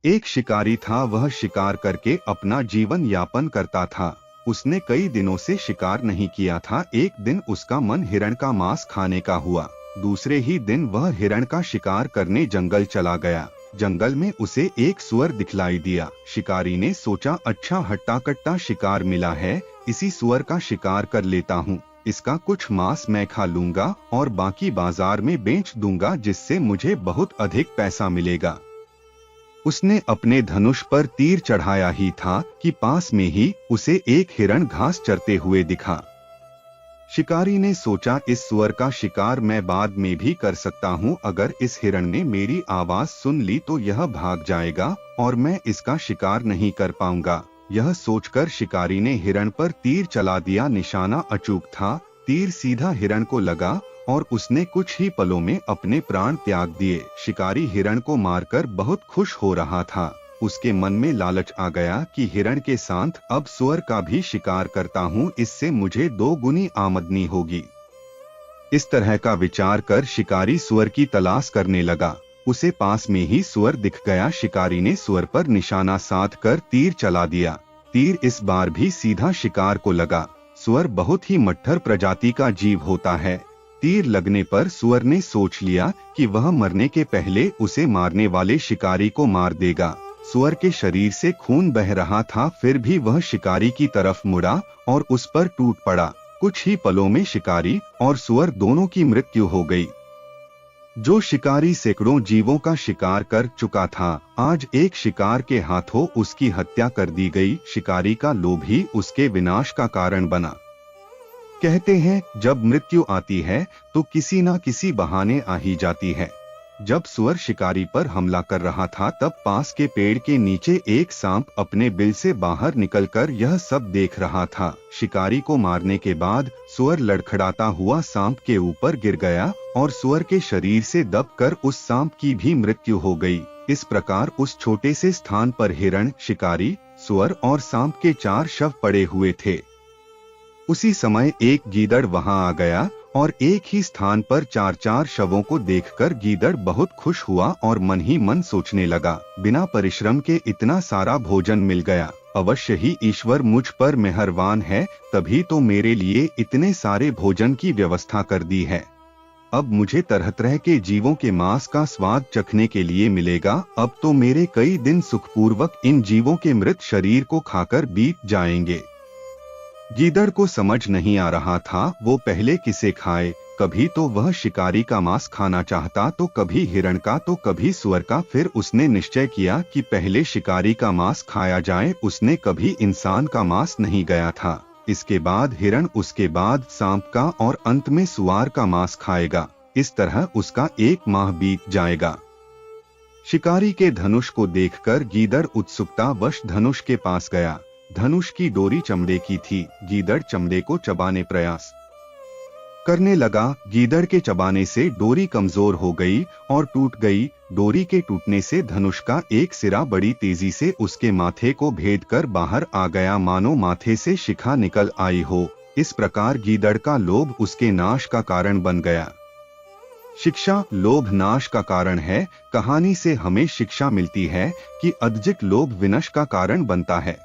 एक शिकारी था, वह शिकार करके अपना जीवन यापन करता था। उसने कई दिनों से शिकार नहीं किया था। एक दिन उसका मन हिरण का मांस खाने का हुआ। दूसरे ही दिन वह हिरण का शिकार करने जंगल चला गया। जंगल में उसे एक सुअर दिखलाई दिया। शिकारी ने सोचा, अच्छा हट्टा कट्टा शिकार मिला है, इसी सुअर का शिकार कर लेता हूँ। इसका कुछ मांस मैं खा लूंगा और बाकी बाजार में बेच दूंगा, जिससे मुझे बहुत अधिक पैसा मिलेगा। उसने अपने धनुष पर तीर चढ़ाया ही था कि पास में ही उसे एक हिरण घास चरते हुए दिखा। शिकारी ने सोचा, इस सुअर का शिकार मैं बाद में भी कर सकता हूँ। अगर इस हिरण ने मेरी आवाज सुन ली तो यह भाग जाएगा और मैं इसका शिकार नहीं कर पाऊंगा। यह सोचकर शिकारी ने हिरण पर तीर चला दिया। निशाना अचूक था, तीर सीधा हिरण को लगा और उसने कुछ ही पलों में अपने प्राण त्याग दिए। शिकारी हिरण को मारकर बहुत खुश हो रहा था। उसके मन में लालच आ गया कि हिरण के साथ अब सुअर का भी शिकार करता हूँ, इससे मुझे 2 गुनी आमदनी होगी। इस तरह का विचार कर शिकारी सुअर की तलाश करने लगा। उसे पास में ही सुअर दिख गया। शिकारी ने सुअर पर निशाना साध कर तीर चला दिया। तीर इस बार भी सीधा शिकार को लगा। सुअर बहुत ही मट्ठर प्रजाति का जीव होता है। तीर लगने पर सुअर ने सोच लिया कि वह मरने के पहले उसे मारने वाले शिकारी को मार देगा। सुअर के शरीर से खून बह रहा था, फिर भी वह शिकारी की तरफ मुड़ा और उस पर टूट पड़ा। कुछ ही पलों में शिकारी और सुअर दोनों की मृत्यु हो गई। जो शिकारी सैकड़ों जीवों का शिकार कर चुका था, आज एक शिकार के हाथों उसकी हत्या कर दी गई। शिकारी का लोभ ही उसके विनाश का कारण बना। कहते हैं, जब मृत्यु आती है तो किसी न किसी बहाने आ ही जाती है। जब सुअर शिकारी पर हमला कर रहा था, तब पास के पेड़ के नीचे एक सांप अपने बिल से बाहर निकलकर यह सब देख रहा था। शिकारी को मारने के बाद सुअर लड़खड़ाता हुआ सांप के ऊपर गिर गया और सुअर के शरीर से दबकर उस सांप की भी मृत्यु हो गई। इस प्रकार उस छोटे से स्थान पर हिरण, शिकारी, सुअर और सांप के 4 शव पड़े हुए थे। उसी समय एक गीदड़ वहां आ गया और एक ही स्थान पर 4 शवों को देखकर गीदड़ बहुत खुश हुआ और मन ही मन सोचने लगा, बिना परिश्रम के इतना सारा भोजन मिल गया। अवश्य ही ईश्वर मुझ पर मेहरबान है, तभी तो मेरे लिए इतने सारे भोजन की व्यवस्था कर दी है। अब मुझे तरह तरह के जीवों के मांस का स्वाद चखने के लिए मिलेगा। अब तो मेरे कई दिन सुखपूर्वक इन जीवों के मृत शरीर को खाकर बीत जाएंगे। गीदड़ को समझ नहीं आ रहा था वो पहले किसे खाए। कभी तो वह शिकारी का मांस खाना चाहता, तो कभी हिरण का, तो कभी सुअर का। फिर उसने निश्चय किया कि पहले शिकारी का मांस खाया जाए। उसने कभी इंसान का मांस नहीं गया था। इसके बाद हिरण, उसके बाद सांप का और अंत में सुअर का मांस खाएगा। इस तरह उसका 1 माह बीत जाएगा। शिकारी के धनुष को देखकर गीदड़ उत्सुकतावश धनुष के पास गया। धनुष की डोरी चमड़े की थी। गीदड़ चमड़े को चबाने प्रयास करने लगा। गीदड़ के चबाने से डोरी कमजोर हो गई और टूट गई। डोरी के टूटने से धनुष का एक सिरा बड़ी तेजी से उसके माथे को भेदकर बाहर आ गया, मानो माथे से शिखा निकल आई हो। इस प्रकार गीदड़ का लोभ उसके नाश का कारण बन गया। शिक्षा, लोभ नाश का कारण है। कहानी से हमें शिक्षा मिलती है कि अत्यधिक लोभ विनाश का कारण बनता है।